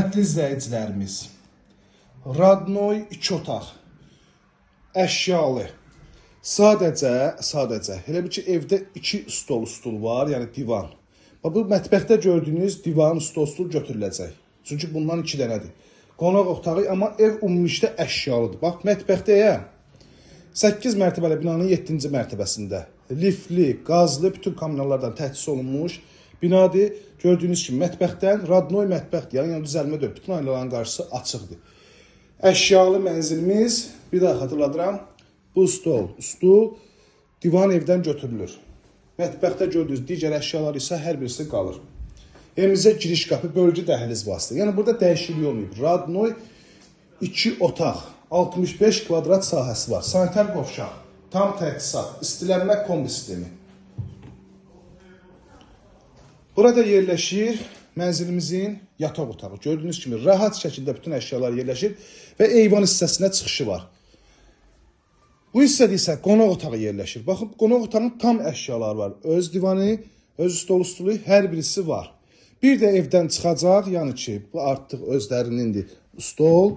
Hörmətli izləyicilərimiz, Radnoy 2 otaq, əşyalı, sadəcə, elə bir ki, evdə 2 stul var, yəni divan. Bu mətbəxdə gördüyünüz divan, stul götürüləcək. Çünki bundan 2 dənədir. Qonaq otağı, amma ev ümumilikdə əşyalıdır. Bax, mətbəxdəyə 8 mərtəbəli binanın 7-ci mərtəbəsində lifli, qazlı, bütün kommunallardan təchiz olunmuş binadır. Gördüyünüz kimi mətbəxdən Radnoy mətbəxdir. Yəni düzəlmə deyil. Bütün aynaların qarşısı açıqdır. Əşyalı mənzilimiz, bir daha xatırladıram. Bu stul, divan evdən götürülür. Mətbəxdə gördüyünüz digər əşyalar isə hər birisi qalır. Evimizə giriş qapı, bölgü dəhliz vasitə. Yəni burada dəyişiklik olmayıb. Radnoy 2 otaq, 65 kvadrat sahəsi var. Sanitar qovşaq, tam təchizat, istilənmə kombi sistemi. Burada yerləşir mənzilimizin yataq otağı. Gördüyünüz kimi rahat şəkildə bütün əşyalar yerləşir və eyvan hissəsinə çıxışı var. Bu hissədə isə qonaq otağı yerləşir. Baxın, qonaq otağının tam əşyaları var. Öz divanı, öz stolu, hər birisi var. Bir də evdən çıxacaq, yəni ki, bu artıq özlərinindir. Stol,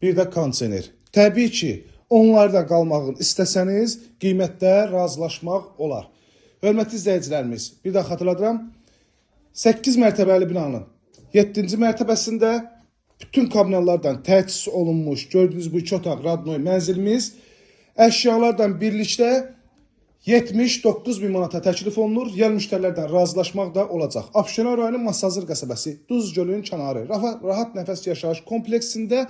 bir də kondisioner. Təbii ki, onlarda qalmağın istəsəniz, qiymətdə razılaşmaq olar. Hörmətli izləyicilərimiz, bir daha xatırladıram. 8 mərtəbəli binanın 7-ci mərtəbəsində bütün kommunallardan təchiz olunmuş, gördüyünüz bu 2 otaq Radnoy mənzilimiz əşyalardan birlikdə 79.000 manata təklif olunur. Yer müştərilərdən razılaşmaq da olacaq. Abşeron rayonu Masazır qəsəbəsi, Duz gölünün kənarı, rahat nəfəs yaşayış kompleksində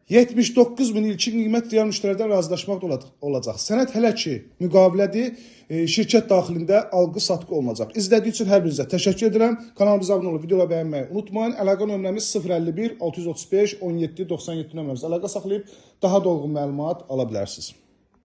79.000 ilkin qiymət real müştərilərdən razılaşmaq da olacaq. Sənəd hələ ki müqavilədir, şirkət daxilində alqı-satqı olunacaq. İzlədiyi üçün hər birinizə təşəkkür edirəm. Kanalımıza abunə olub, videoları bəyənməyi unutmayın. Əlaqə nömrəmiz 051 635 17 97 nömrəmizə əlaqə saxlayıb daha dolğun məlumat ala bilərsiniz.